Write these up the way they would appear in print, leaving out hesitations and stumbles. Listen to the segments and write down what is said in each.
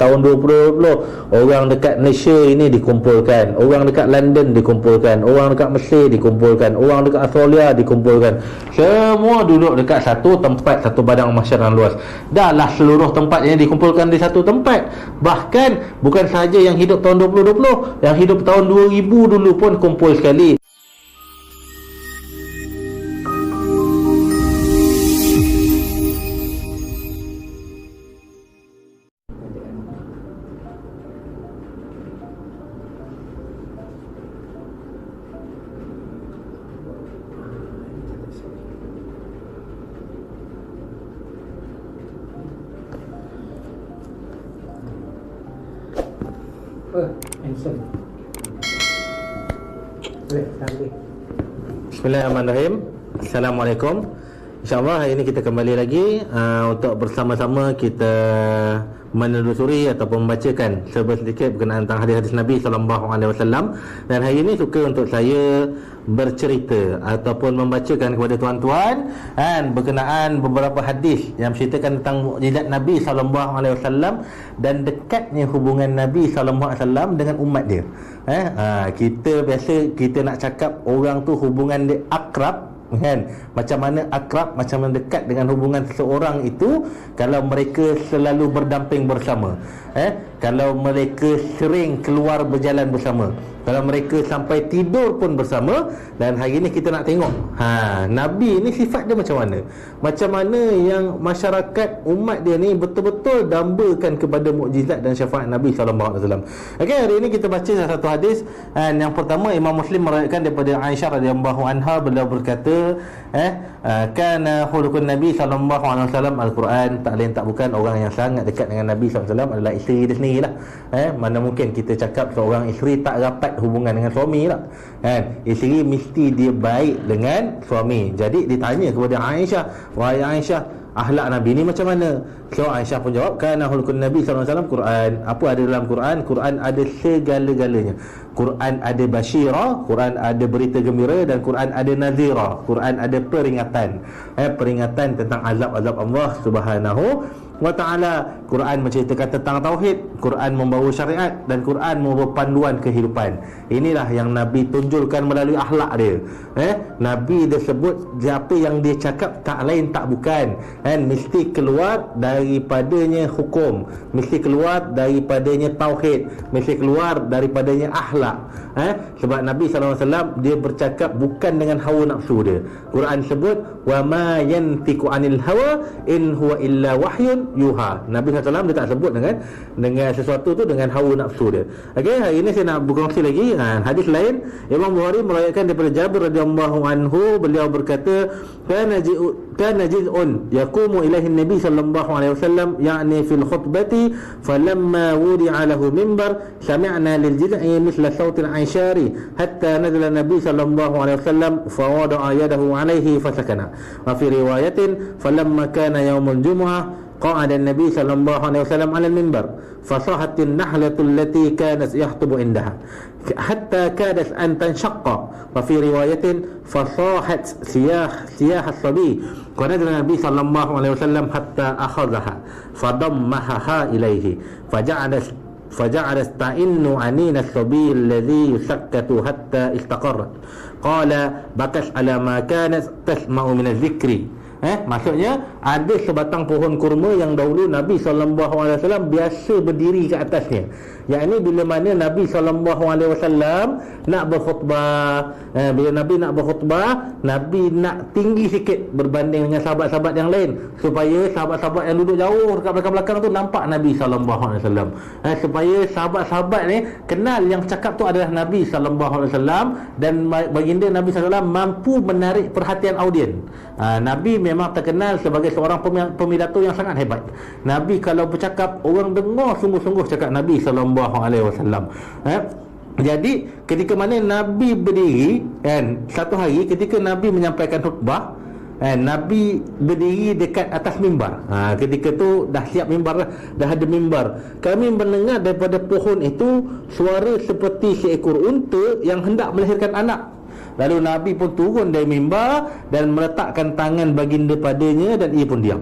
tahun 2020 orang dekat Malaysia ini dikumpulkan, orang dekat London dikumpulkan, orang dekat Mesir dikumpulkan, orang dekat Australia dikumpulkan, semua duduk dekat satu tempat, satu padang mahsyar yang luas. Dahlah seluruh tempat ini dikumpulkan di satu tempat. Bahkan bukan sahaja yang hidup tahun 2020, yang hidup tahun 2000 dulu pun kumpul sekali. Bismillahirrahmanirrahim. Assalamualaikum. InsyaAllah hari ini kita kembali lagi untuk bersama-sama kita menelusuri ataupun membacakan sedikit berkenaan tentang hadis-hadis Nabi SAW. Dan hari ini suka untuk saya bercerita ataupun membacakan kepada tuan-tuan berkenaan beberapa hadis yang menceritakan tentang mukjizat Nabi SAW dan dekatnya hubungan Nabi SAW dengan umat dia. Kita biasa kita nak cakap orang tu hubungan dia akrab, kan? Macam mana akrab, macam mana dekat dengan hubungan seseorang itu kalau mereka selalu berdamping bersama, kalau mereka sering keluar berjalan bersama, kalau mereka sampai tidur pun bersama. Dan hari ini kita nak tengok Nabi ni sifat dia macam mana, macam mana yang masyarakat umat dia ni betul-betul dambakan kepada mukjizat dan syafaat Nabi SAW. Okey, hari ini kita baca satu hadis. Yang pertama, Imam Muslim meriwayatkan daripada Aisyah radhiyallahu anha, beliau berkata, kana khuluqun Nabi SAW Al-Quran. Tak lain tak bukan, orang yang sangat dekat dengan Nabi SAW adalah isteri dia sendirilah. Mana mungkin kita cakap seorang isteri tak rapat hubungan dengan suami lah, kan? Isteri mesti dia baik dengan suami. Jadi ditanya kepada Aisyah, wahai Aisyah, akhlak Nabi ni macam mana? So Aisyah pun jawab, kana khuluqun Nabi SAW Quran. Apa ada dalam Quran? Quran ada segala-galanya. Quran ada basyira, Quran ada berita gembira, dan Quran ada nazira, Quran ada peringatan. Peringatan tentang azab-azab Allah Subhanahu wa ta'ala. Quran menceritakan tentang tauhid, Quran membawa syariat, dan Quran membawa panduan kehidupan. Inilah yang Nabi tunjulkan melalui akhlak dia. Nabi dia sebut apa yang dia cakap tak lain tak bukan, mesti keluar daripadanya hukum, mesti keluar daripadanya tauhid, mesti keluar daripadanya akhlak. Sebab Nabi SAW dia bercakap bukan dengan hawa nafsu dia. Quran sebut, wa ma yantiqu anil hawa in huwa illa wahyun yuha. Nabi SAW dia tak sebut dengan sesuatu tu dengan hawa nafsu dia. Okey, hari ini saya nak berkongsi lagi hadis lain. Imam Bukhari meriwayatkan daripada Jabir radhiyallahu anhu, beliau berkata, kana jiz'un yaqumu ilaihi Nabi sallallahu alaihi wasallam, yakni fil khutbati, falamma wudi'a lahu mimbar sami'na lil jiz'i mithla sautil aishari hatta nazala Nabi sallallahu alaihi wasallam fa wada'a yadahu alaihi fasakana. Wa fi riwayatin falamma kana yaumul jumu'ah قعد النبي صلى الله عليه وسلم على المنبر فصاحت النحلة التي كانت يخطب عندها حتى كادت أن تنشق. وفي رواية فصاحت سياح الصبي ونزل النبي صلى الله عليه وسلم حتى أخذها فضمها إليه فجعل يستعن عنين الصبي الذي يسكت حتى استقرت. قال بكت على ما كانت تسمع من الذكر. Maksudnya ada sebatang pohon kurma yang dahulu Nabi SAW biasa berdiri ke atasnya. Yang ini bila mana Nabi SAW nak berkhutbah, bila Nabi nak berkhutbah, Nabi nak tinggi sikit berbanding dengan sahabat-sahabat yang lain, supaya sahabat-sahabat yang duduk jauh dekat belakang-belakang tu nampak Nabi SAW. Supaya sahabat-sahabat ni kenal yang cakap tu adalah Nabi SAW, dan baginda Nabi SAW mampu menarik perhatian audien. Nabi memang terkenal sebagai seorang pemidato yang sangat hebat. Nabi kalau bercakap, orang dengar sungguh-sungguh cakap Nabi SAW. Jadi ketika mana Nabi berdiri, satu hari ketika Nabi menyampaikan khutbah, Nabi berdiri dekat atas mimbar. Ketika tu dah siap mimbar, dah ada mimbar. Kami mendengar daripada pohon itu suara seperti seekor unta yang hendak melahirkan anak. Lalu Nabi pun turun dari mimbar dan meletakkan tangan baginda padanya, dan ia pun diam.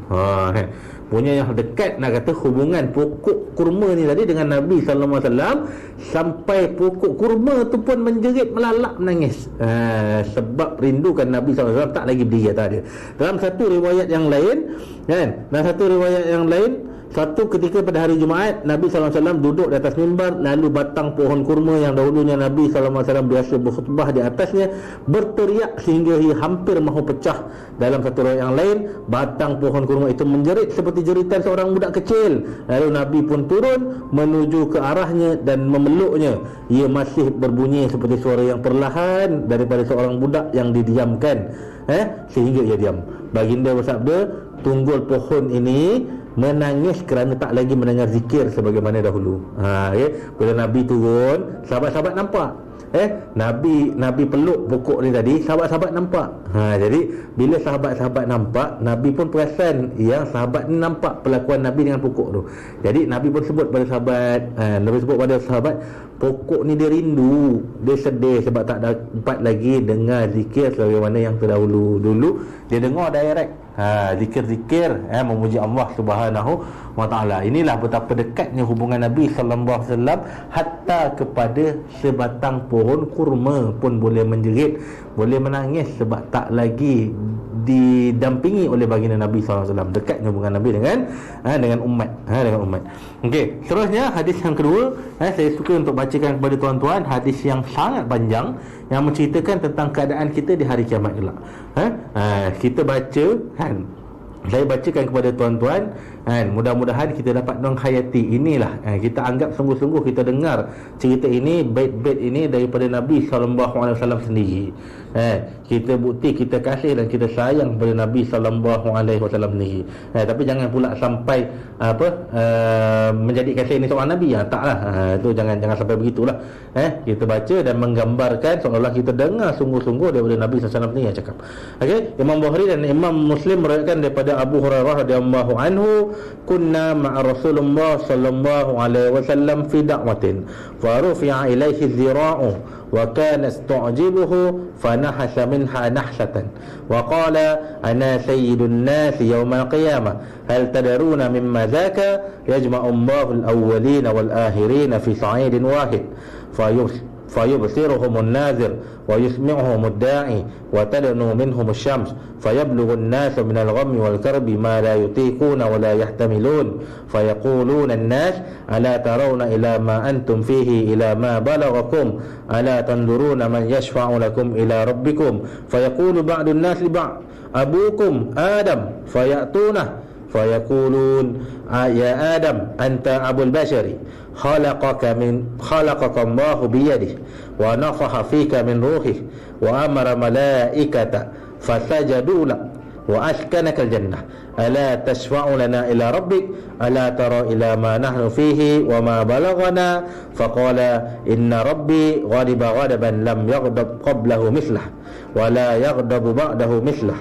Kan? Punya yang dekat, nak kata hubungan pokok kurma ni tadi dengan Nabi sallallahu alaihi wasallam, sampai pokok kurma tu pun menjerit, melalak, menangis, sebab rindukan Nabi sallallahu alaihi wasallam, tak lagi berdiri atas dia. Dalam satu riwayat yang lain kan, satu ketika pada hari Jumaat, Nabi SAW duduk di atas mimbar, lalu batang pohon kurma yang dahulunya Nabi SAW biasa berkhutbah di atasnya berteriak sehingga ia hampir mahu pecah. Dalam satu riwayat yang lain, batang pohon kurma itu menjerit seperti jeritan seorang budak kecil. Lalu Nabi pun turun menuju ke arahnya dan memeluknya. Ia masih berbunyi seperti suara yang perlahan daripada seorang budak yang didiamkan, sehingga ia diam. Baginda bersabda, tunggul pohon ini menangis kerana tak lagi mendengar zikir sebagaimana dahulu. Bila Nabi turun, sahabat-sahabat nampak. Nabi peluk pokok ni tadi, sahabat-sahabat nampak. Jadi bila sahabat-sahabat nampak, Nabi pun perasan yang sahabat ni nampak perlakuan Nabi dengan pokok tu. Jadi Nabi pun sebut pada sahabat, pokok ni dia rindu, dia sedih sebab tak dapat lagi dengar zikir sebagaimana yang terdahulu. Dulu dia dengar direct zikir-zikir, memuji Allah Subhanahu wa taala. Inilah betapa dekatnya hubungan Nabi sallallahu alaihi wasallam, hatta kepada sebatang pohon kurma pun boleh menjerit, boleh menangis sebab tak lagi didampingi oleh baginda Nabi sallallahu alaihi wasallam. Dekatnya hubungan Nabi dengan umat, Okey, seterusnya hadis yang kedua, saya suka untuk bacakan kepada tuan-tuan hadis yang sangat panjang yang menceritakan tentang keadaan kita di hari kiamat kelak. Kita baca, saya bacakan kepada tuan-tuan, mudah-mudahan kita dapat menghayati. Inilah kita anggap sungguh-sungguh kita dengar cerita ini, bait-bait ini daripada Nabi SAW sendiri. Kita bukti kita kasih dan kita sayang kepada Nabi SAW sendiri. Tapi jangan pula sampai menjadikan saya ini seorang Nabi. Taklah, itu jangan sampai begitulah. Kita baca dan menggambarkan seolah-olah kita dengar sungguh-sungguh daripada Nabi SAW ni yang cakap. Imam Bukhari dan Imam Muslim meriwayatkan daripada Abu Hurairah radhiyallahu anhu, kunna ma'a Rasulullah sallallahu alaihi wasallam fi da'watin fa rufi'a ilaihi dhira'u wa kana istu'jibuhu fa nahasa minha nahsatan wa qala ana sayyidun nas yawm al-qiyamah hal tadaruna mimma dhaka yajma'u Allahu al-awwalina wal-akhirina fi sa'idin wahid فيبصرهم الناظر ويسمعهم الداعي وتدنو منهم الشمس فيبلغ الناس من الغم والكرب ما لا يطيقون ولا يحتملون فيقولون الناس ألا ترون إلى ما أنتم فيه إلى ما بلغكم ألا تنظرون من يشفع لكم إلى ربكم فيقول بعض الناس لبعض أبوكم آدم فيأتونه فيقولون يا آدم أنت أبو البشر خلقك الله بيده ونفخ فيك من روحه وأمر ملائكة فسجدوا لك وأسكنك الجنة ألا تشفع لنا إلى ربك ألا ترى إلى ما نحن فيه وما بلغنا فقال إن ربي غضب غضبا لم يغضب قبله مثله ولا يغضب بعده مثله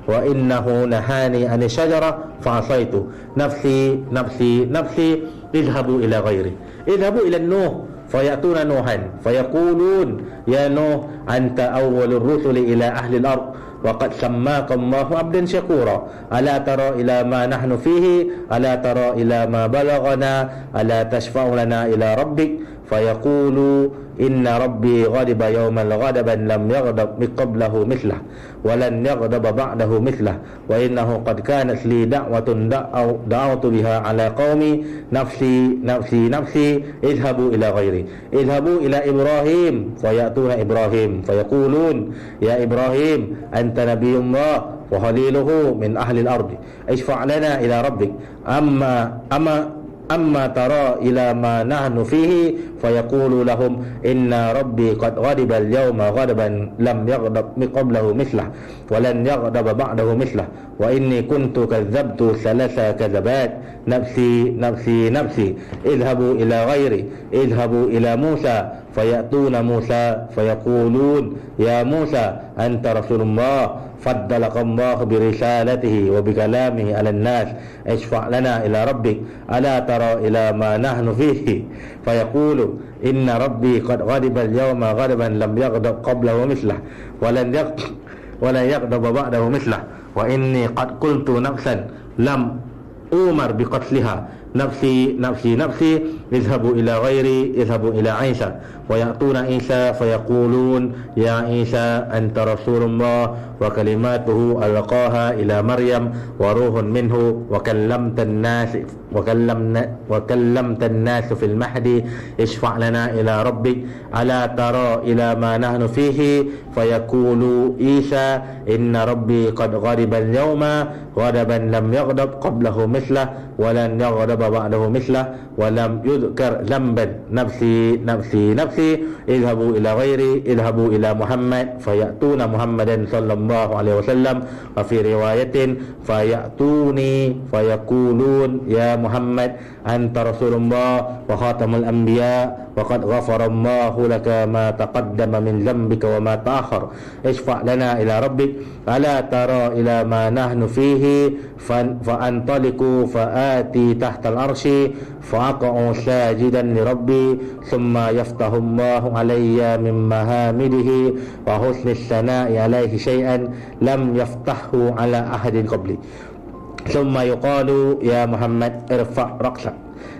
وإنه نهاني عن الشجرة فعصيت نفسي نفسي نفسي اذهبوا إلى غيري اذهبوا إلى النوح فيأتون نوحا فيقولون يا نوح أنت أول الرسل إلى أهل الأرض وقد سماك الله عبدا شكورا ألا ترى إلى ما نحن فيه ألا ترى إلى ما بلغنا ألا تشفع لنا إلى ربك فيقول إن ربي غضب يوما غضبا لم يغضب قبله مثله ولن يغضب بعده مثله وإنه قد كانت لي دعوة دعوت بها على قومي نفسي نفسي نفسي اذهبوا إلى غيري اذهبوا إلى إبراهيم فيأتون إبراهيم فيقولون يا إبراهيم أنت نبي الله وخليله من أهل الأرض اشفع لنا إلى ربك أما ترى إلى ما نحن فيه فيقول لهم إن ربي قد غضب اليوم غضبا لم يغضب قبله مثله ولن يغضب بعده مثله وإني كنت كذبت 3 كذبات نفسي نفسي نفسي اذهبوا إلى غيري اذهبوا إلى موسى فيأتون موسى فيقولون يا موسى أنت رسول الله فضلك الله برسالته وبكلامه على الناس اشفع لنا إلى ربك ألا ترى إلى ما نحن فيه فيقول إن ربي قد غضب اليوم غضبا لم يغضب قبله مثله ولن يغضب بعده مثله wa inni qad qultu nafsan lam umar biqatliha nafsi nafsi nafsi izhabu ila ghairi izhabu ila Isa wa ya'tuna Isa fayaqulun ya Isa anta rasulullah wa kalimatuhu alqaha ila Maryam wa ruhun minhu wa kallamta an-nas fil mahdi ishfa' lana ila rabbik ala tara ila ma nahnu fihi fayaqulu Isa inna rabbi qad ghadiba al-yawma ghadaban lam yaghdab qablahu mithlah wa lan yaghdab ba'dahu mithlah wa lam yudhkar dhanban nafsi nafsi nafsi idhabu ila ghairi idhabu ila Muhammad fayatuna Muhammadan sallallahu alaihi wasallam wa fi riwayatin fayatuni fayaqulun ya Muhammad anta rasulullah wa khatamul anbiya wa qad ghafara Allahu laka ma taqaddama min dhanbika wa ma ta'akhkhar ishfa' lana ila rabbik ala tara ila ma nahnu fihi fa antaliqu fa ati tahta al-arshi fa aqa'u sajidan li rabbi thumma yaftahu Allahu alayya min mahamidihi wa husni as-sana'i alayhi shay'an lam yaftahu ala ahadin qabli thumma yuqalu ya Muhammad irfa' ra'sak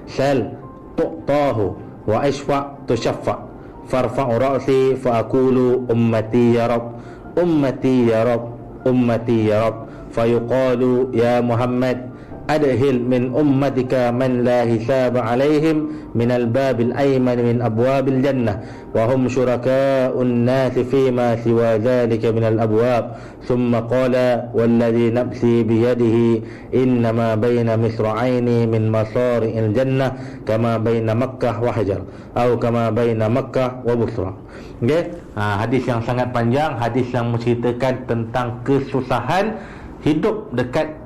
sal tu'tahu wa ashfa' tushaffa' farfa'u ra'si fa aqulu ummati ya rab ummati ya rab ummati ya rab fayuqalu ya Muhammad adhil min ummatika man la hisaba alaihim min al-bab al-ayman min abwab al-jannah wa hum syuraka'un nas fima siwa dhalika min al-abwab thumma qala walladhi nafsi biyadihi innama bayna misra'aini min masari' al-jannah kama bayna Makkah wa Hajar atau kama bayna Makkah wa Busra. Okay? Hadis yang sangat panjang, hadis yang menceritakan tentang kesusahan hidup dekat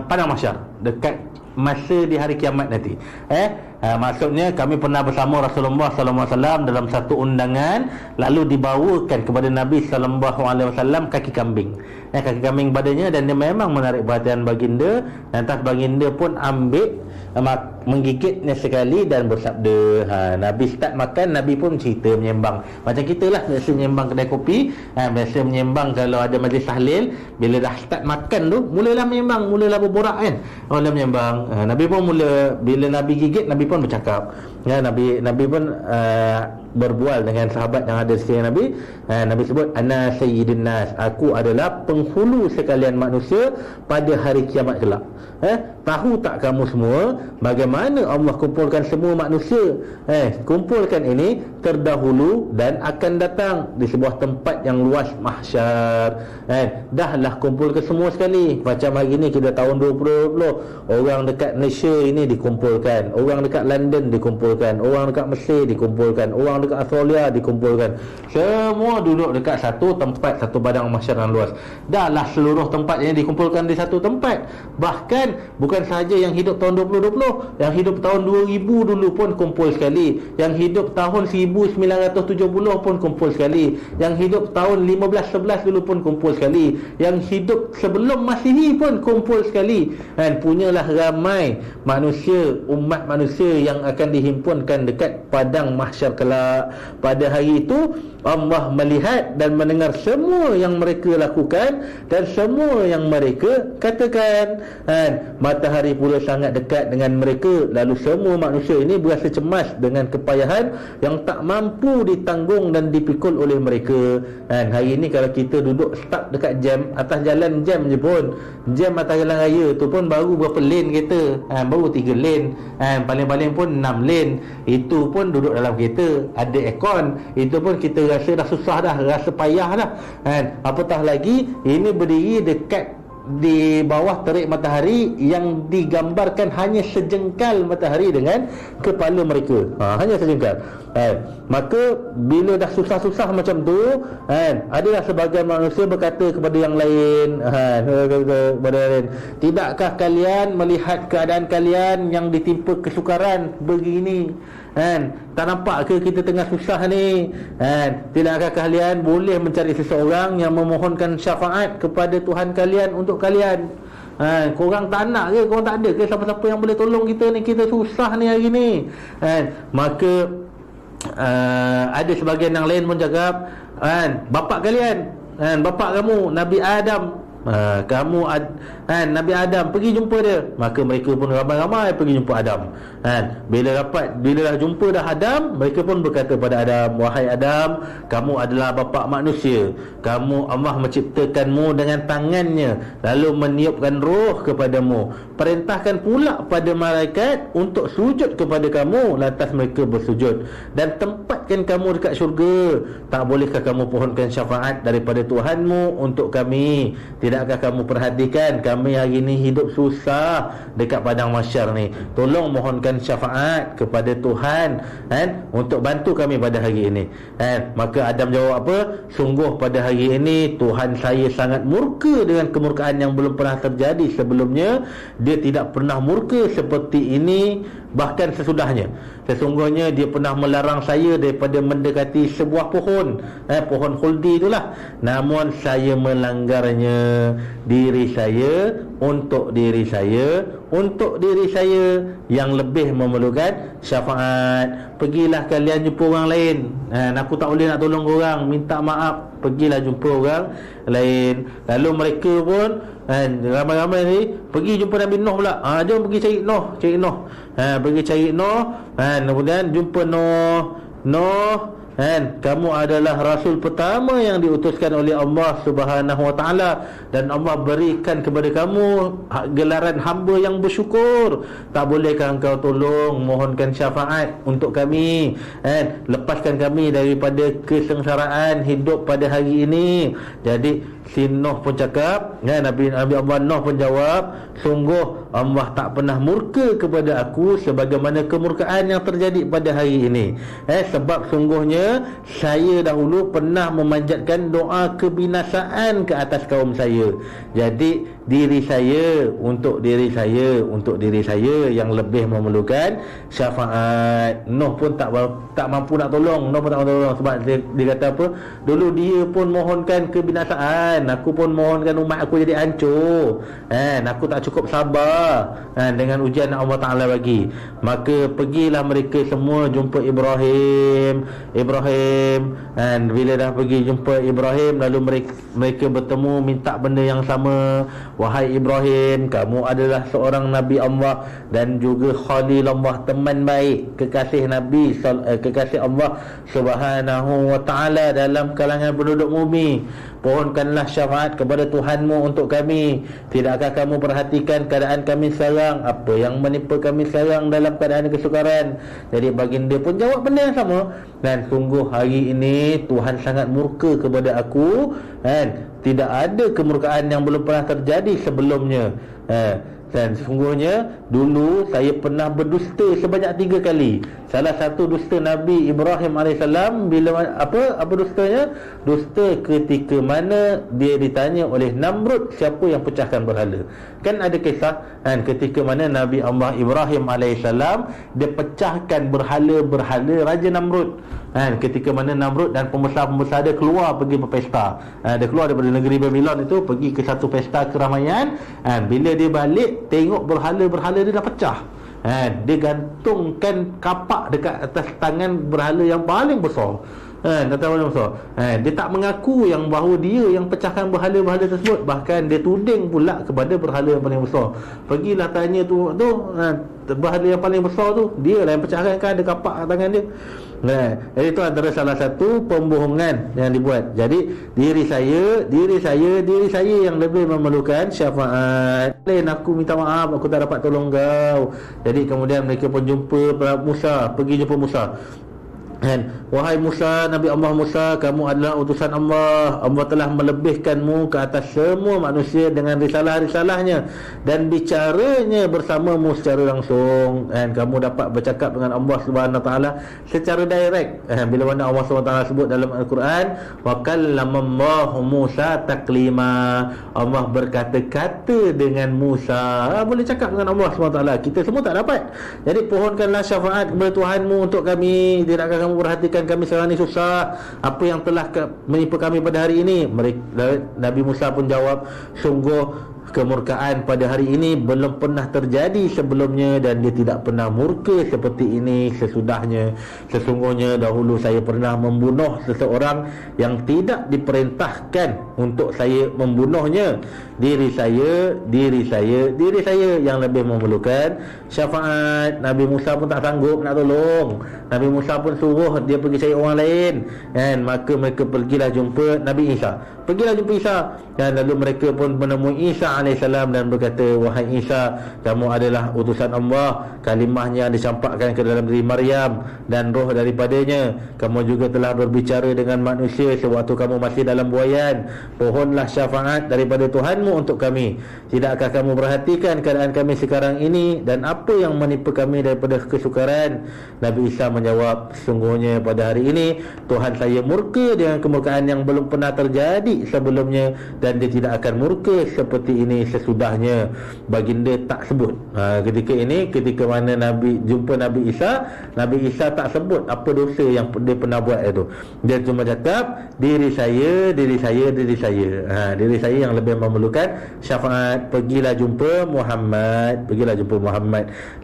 padang mahsyar, dekat masa di hari kiamat nanti. Maksudnya kami pernah bersama Rasulullah sallallahu alaihi wasallam dalam satu undangan, lalu dibawakan kepada Nabi sallallahu alaihi wasallam kaki kambing. Kaki kambing badannya, dan dia memang menarik perhatian baginda, dan tas baginda pun ambil menggigitnya sekali dan bersabda. Nabi start makan, Nabi pun cerita menyembang. Macam kita lah biasa menyembang kedai kopi, biasa menyembang kalau ada majlis tahlil. Bila dah start makan tu, mulalah menyembang, mulalah berborak kan. Mula menyembang. Nabi pun mula, bila Nabi gigit, Nabi pun bercakap. Nabi pun berbual dengan sahabat yang ada sekeliling Nabi. Nabi sebut ana sayyidun nas, aku adalah penghulu sekalian manusia pada hari kiamat kelak. Tahu tak kamu semua bagaimana Allah kumpulkan semua manusia? Kumpulkan ini terdahulu dan akan datang di sebuah tempat yang luas, mahsyar. Dahlah kumpulkan semua sekali. Macam hari ni kita tahun 2020, orang dekat Malaysia ini dikumpulkan, orang dekat London dikumpulkan, orang dekat Mesir dikumpulkan, orang dekat Australia dikumpulkan. Semua duduk dekat satu tempat, satu padang mahsyar yang luas. Dahlah seluruh tempat ini dikumpulkan di satu tempat. Bahkan bukan sahaja yang hidup tahun 2020, yang hidup tahun 2000 dulu pun kumpul sekali, yang hidup tahun 1970 pun kumpul sekali, yang hidup tahun 1511 dulu pun kumpul sekali, yang hidup sebelum Masihi pun kumpul sekali. Punyalah ramai manusia, umat manusia yang akan dihimpunkan dekat padang mahsyar kelak. Pada hari itu Allah melihat dan mendengar semua yang mereka lakukan dan semua yang mereka katakan. Matahari pula sangat dekat dengan mereka, lalu semua manusia ini berasa cemas dengan kepayahan yang tak mampu ditanggung dan dipikul oleh mereka. Hari ini kalau kita duduk stuck dekat jam, atas jalan jam je pun, jam atas jalan raya tu pun baru berapa lane kereta, baru 3 lane, paling-paling pun 6 lane. Itu pun duduk dalam kereta, ada aircon, itu pun kita rasa dah susah dah, rasa payah dah. Apatah lagi ini berdiri dekat di bawah terik matahari yang digambarkan hanya sejengkal matahari dengan kepala mereka, hanya sejengkal. Maka bila dah susah-susah macam tu, adalah sebagian manusia berkata kepada yang lain, tidakkah kalian melihat keadaan kalian yang ditimpa kesukaran begini? Tak nampak ke kita tengah susah ni? Tidakkah kalian boleh mencari seseorang yang memohonkan syafaat kepada Tuhan kalian untuk kalian? Korang tak nak ke? Korang tak ada ke siapa-siapa yang boleh tolong kita ni? Kita susah ni hari ni. Maka ada sebagian yang lain pun cakap, bapak kalian, bapak kamu Nabi Adam, Nabi Adam pergi jumpa dia, maka mereka pun ramai-ramai pergi jumpa Adam. Bila dah jumpa dah Adam, mereka pun berkata pada Adam, wahai Adam, kamu adalah bapa manusia, Allah menciptakanmu dengan tangannya, lalu meniupkan roh kepadamu, perintahkan pula pada malaikat untuk sujud kepada kamu, lantas mereka bersujud, dan tempatkan kamu dekat syurga. Tak bolehkah kamu pohonkan syafaat daripada Tuhanmu untuk kami? Tidakkah kamu perhatikan kami hari ini hidup susah dekat padang mahsyar ni? Tolong mohonkan syafaat kepada Tuhan untuk bantu kami pada hari ini. Maka Adam jawab apa? Sungguh pada hari ini Tuhan saya sangat murka dengan kemurkaan yang belum pernah terjadi sebelumnya. Dia tidak pernah murka seperti ini bahkan sesudahnya. Sesungguhnya dia pernah melarang saya daripada mendekati sebuah pohon, pohon khuldi itulah. Namun saya melanggarnya. Diri saya untuk diri saya yang lebih memerlukan syafaat. Pergilah kalian jumpa orang lain. Aku tak boleh nak tolong orang, minta maaf. Pergilah jumpa orang lain. Lalu mereka pun ramai-ramai ni pergi jumpa Nabi Nuh pula. Jom pergi cari Nuh. Pergi cari Nuh. Kemudian jumpa Nuh. Kamu adalah rasul pertama yang diutuskan oleh Allah Subhanahu wa taala, dan Allah berikan kepada kamu gelaran hamba yang bersyukur. Tak bolehkah engkau tolong mohonkan syafaat untuk kami, lepaskan kami daripada kesengsaraan hidup pada hari ini. Jadi si Nuh pun cakap, Nabi Allah Nuh pun jawab, sungguh Allah tak pernah murka kepada aku sebagaimana kemurkaan yang terjadi pada hari ini. Sebab sungguhnya saya dahulu pernah memanjatkan doa kebinasaan ke atas kaum saya. Jadi diri saya untuk diri saya yang lebih memerlukan syafaat. Nuh pun tak mampu nak tolong. Sebab dia kata apa? Dulu dia pun mohonkan kebinasaan, aku pun mohonkan umat aku jadi hancur. Aku tak cukup sabar dengan ujian yang Allah Ta'ala bagi. Maka pergilah mereka semua jumpa Ibrahim. Bila dah pergi jumpa Ibrahim, lalu mereka bertemu minta benda yang sama. Wahai Ibrahim, kamu adalah seorang Nabi Allah dan juga Khalil Allah, teman baik, kekasih Nabi, kekasih Allah Subhanahu wa ta'ala dalam kalangan penduduk bumi. Pohonkanlah syafaat kepada Tuhanmu untuk kami. Tidakkah kamu perhatikan keadaan kami sekarang, apa yang menimpa kami sekarang dalam keadaan kesukaran? Jadi baginda pun jawab benda yang sama. Dan sungguh hari ini Tuhan sangat murka kepada aku, tidak ada kemurkaan yang belum pernah terjadi sebelumnya. Dan sesungguhnya dulu saya pernah berdusta sebanyak 3 kali. Salah satu dusta Nabi Ibrahim AS, bila apa dustanya? Dusta ketika mana dia ditanya oleh Namrud siapa yang pecahkan berhala. Kan ada kisah ketika mana Nabi Allah Ibrahim AS dia pecahkan berhala Raja Namrud. Ketika mana Namrud dan pembesar-pembesar dia keluar pergi berpesta. Dia keluar daripada negeri Babylon itu, pergi ke satu pesta keramaian. Bila dia balik, tengok berhala dia dah pecah. Dia gantungkan kapak dekat atas tangan berhala yang paling besar. Dia tak mengaku yang bahawa dia yang pecahkan berhala-berhala tersebut. Bahkan dia tuding pula kepada berhala yang paling besar. Pergilah tanya tu berhala yang paling besar tu, dia lah yang pecahkan, kan ada kapak tangan dia. Jadi itu antara salah satu pembohongan yang dibuat. Jadi diri saya yang lebih memerlukan syafaat. Lain aku minta maaf, aku tak dapat tolong kau. Jadi kemudian mereka pun jumpa Musa, pergi jumpa Musa. Wahai Musa, Nabi Allah Musa, kamu adalah utusan Allah. Allah telah melebihkanmu ke atas semua manusia dengan risalah-risalahnya dan bicaranya bersamamu secara langsung. Kamu dapat bercakap dengan Allah Subhanahu Wa Taala secara direct. Bila mana Allah Subhanahu Wa Taala sebut dalam Al-Quran, wa kallamallahu Musa taklima, Allah berkata-kata dengan Musa. Boleh cakap dengan Allah Subhanahu Wa Taala. Kita semua tak dapat. Jadi pohonkanlah syafaat kepada Tuhanmu untuk kami. Tidakkah kamu perhatikan kami sekarang ni susah? Apa yang telah menimpa kami pada hari ini? Nabi Musa pun jawab, sungguh kemurkaan pada hari ini belum pernah terjadi sebelumnya, dan dia tidak pernah murka seperti ini sesudahnya. Sesungguhnya dahulu saya pernah membunuh seseorang yang tidak diperintahkan untuk saya membunuhnya. Diri saya yang lebih memerlukan syafaat. Nabi Musa pun tak sanggup nak tolong. Nabi Musa pun suruh dia pergi cari orang lain, kan? Maka mereka pergilah jumpa Nabi Isa. Pergilah jumpa Isa, dan lalu mereka pun menemui Isa alaihissalam dan berkata, wahai Isa, kamu adalah utusan Allah. Kalimahnya dicampakkan ke dalam diri Maryam dan roh daripadanya. Kamu juga telah berbicara dengan manusia sewaktu kamu masih dalam buayan. Pohonlah syafaat daripada Tuhanmu untuk kami. Tidakkah kamu perhatikan keadaan kami sekarang ini dan apa yang menimpa kami daripada kesukaran? Nabi Isa menjawab, sesungguhnya pada hari ini Tuhan saya murka dengan kemurkaan yang belum pernah terjadi sebelumnya, dan dia tidak akan murka seperti ini sesudahnya. Baginda tak sebut. Ketika ini, ketika mana Nabi jumpa Nabi Isa tak sebut apa dosa yang dia pernah buat itu. Dia cuma cakap diri saya yang lebih memerlukan syafaat. Pergilah jumpa Muhammad.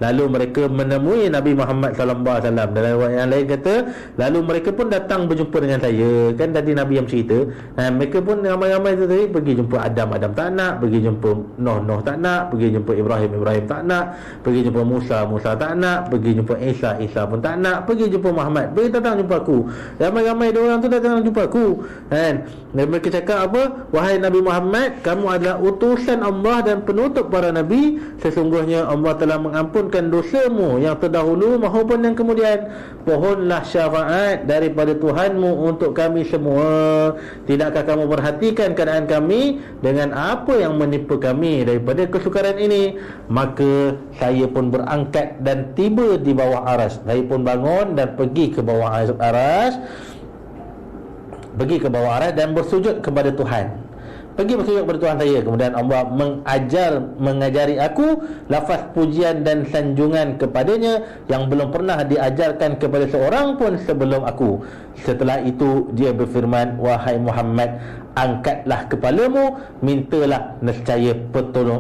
Lalu mereka menemui Nabi Muhammad sallallahu alaihi wasallam. Dalam riwayat yang lain kata, lalu mereka pun datang berjumpa dengan saya. Kan tadi Nabi yang cerita, mereka pun ramai-ramai tu tadi pergi jumpa Adam tak nak, pergi jumpa Nuh tak nak, pergi jumpa Ibrahim tak nak, pergi jumpa Musa tak nak, pergi jumpa Isa pun tak nak, pergi jumpa Muhammad, pergi datang jumpa aku. Ramai-ramai dia orang tu datang jumpa aku, kan? Dan mereka cakap apa? Wahai Nabi Muhammad, kamu adalah utusan Allah dan penutup para nabi. Sesungguhnya Allah telah mengampunkan dosamu yang terdahulu maupun yang kemudian. Pohonlah syafaat daripada Tuhanmu untuk kami semua. Tidakkah kamu perhatikan keadaan kami dengan apa yang menimpa kami daripada kesukaran ini? Maka saya pun berangkat dan tiba di bawah aras. Saya pun bangun dan pergi ke bawah aras, dan bersujud kepada Tuhan. Pergi bersujud kepada Tuhan saya. Kemudian Allah mengajari aku lafaz pujian dan sanjungan kepadanya yang belum pernah diajarkan kepada seorang pun sebelum aku. Setelah itu dia berfirman, wahai Muhammad, angkatlah kepalamu, mintalah, nescaya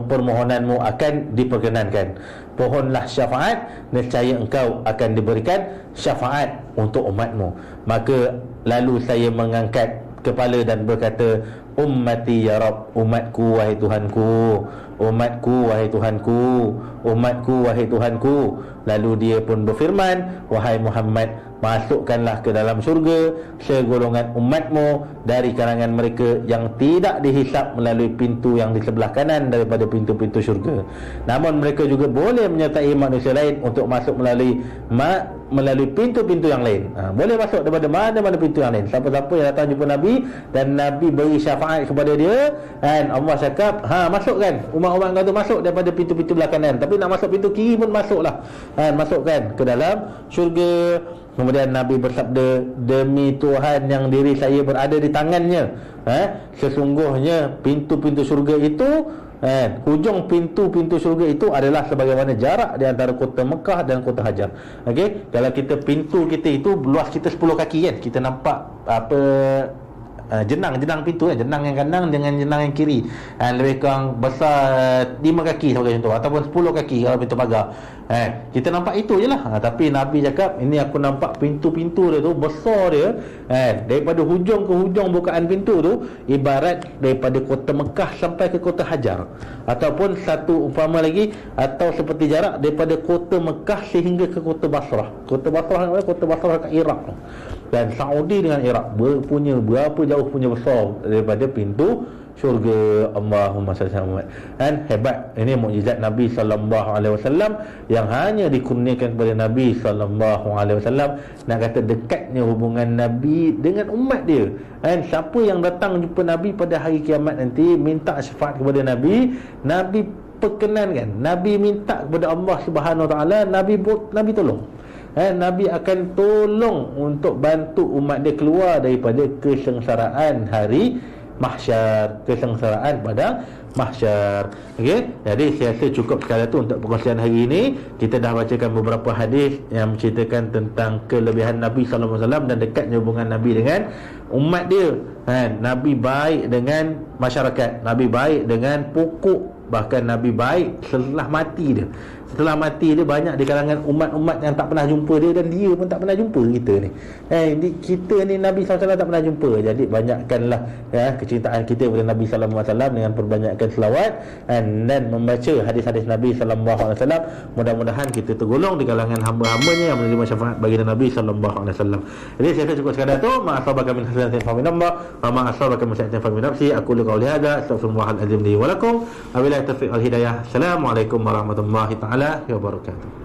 permohonanmu akan diperkenankan. Pohonlah syafaat, nescaya engkau akan diberikan syafaat untuk umatmu. Maka lalu saya mengangkat kepala dan berkata, ummati ya Rabb, umatku wahai Tuhanku, umatku wahai Tuhanku, umatku wahai Tuhanku. Lalu dia pun berfirman, wahai Muhammad, masukkanlah ke dalam syurga segolongan umatmu dari kalangan mereka yang tidak dihisap melalui pintu yang di sebelah kanan daripada pintu-pintu syurga. Namun mereka juga boleh menyertai manusia lain untuk masuk melalui pintu-pintu yang lain. Boleh masuk daripada mana-mana pintu yang lain. Siapa-siapa yang datang jumpa Nabi dan Nabi beri syafaat kepada dia, dan Allah cakap, masukkan umat-umat kau tu masuk daripada pintu-pintu belah kanan, tapi nak masuk pintu kiri pun masuklah, masukkan ke dalam syurga. Kemudian Nabi bersabda, demi Tuhan yang diri saya berada di tangannya, sesungguhnya pintu-pintu syurga itu, hujung pintu-pintu syurga itu adalah sebagaimana jarak di antara kota Mekah dan kota Hajar. Okey, kalau kita pintu kita itu luas kita 10 kaki kan, kita nampak jenang pintu kan, jenang yang kanan dengan jenang yang kiri, lebih kurang besar 5 kaki sebagai contoh, ataupun 10 kaki kalau pintu pagar. Kita nampak itu je lah. Tapi Nabi cakap, ini aku nampak pintu-pintu dia tu besar dia, daripada hujung ke hujung bukaan pintu tu ibarat daripada kota Mekah sampai ke kota Hajar, ataupun satu umpama lagi, atau seperti jarak daripada kota Mekah sehingga ke kota Basrah. Kota Basrah kat Iraq, dan Saudi dengan Iraq punya berapa jauh punya besar daripada pintu syurga. Allahumma salli ala Muhammad. Dan hebat, ini mukjizat Nabi sallallahu alaihi wasallam yang hanya dikurniakan kepada Nabi sallallahu alaihi wasallam. Nak kata dekatnya hubungan Nabi dengan umat dia. Dan siapa yang datang jumpa Nabi pada hari kiamat nanti, minta syafaat kepada Nabi, Nabi perkenankan, Nabi minta kepada Allah Subhanahu wa taala, Nabi tolong. Nabi akan tolong untuk bantu umat dia keluar daripada kesengsaraan hari mahsyar, kesengsaraan pada mahsyar. Okey, jadi saya rasa cukup sekali tu untuk perkongsian hari ini. Kita dah bacakan beberapa hadis yang menceritakan tentang kelebihan Nabi sallallahu alaihi wasallam dan dekatnya hubungan Nabi dengan umat dia. Nabi baik dengan masyarakat, Nabi baik dengan pokok Bahkan Nabi baik setelah mati dia. Setelah mati dia, banyak di kalangan umat-umat yang tak pernah jumpa dia, dan dia pun tak pernah jumpa kita ni. Kita ni Nabi SAW tak pernah jumpa. Jadi banyakkanlah kecintaan kita kepada Nabi SAW dengan perbanyakkan selawat dan membaca hadis-hadis Nabi SAW. Mudah-mudahan kita tergolong di kalangan hamba-hambanya yang menerima syafaat baginda Nabi SAW. Jadi saya cukup sekadar tu. Ma'asabaka min hasanatin fa min Allah wa ma'asabaka min sayyi'atin fa min nafsi. Aku qauli hadza astaghfirullahal azim li wa lakum. Wabillahi taufiq wal hidayah. Assalamualaikum warahmatullahi taala wabarakatuh.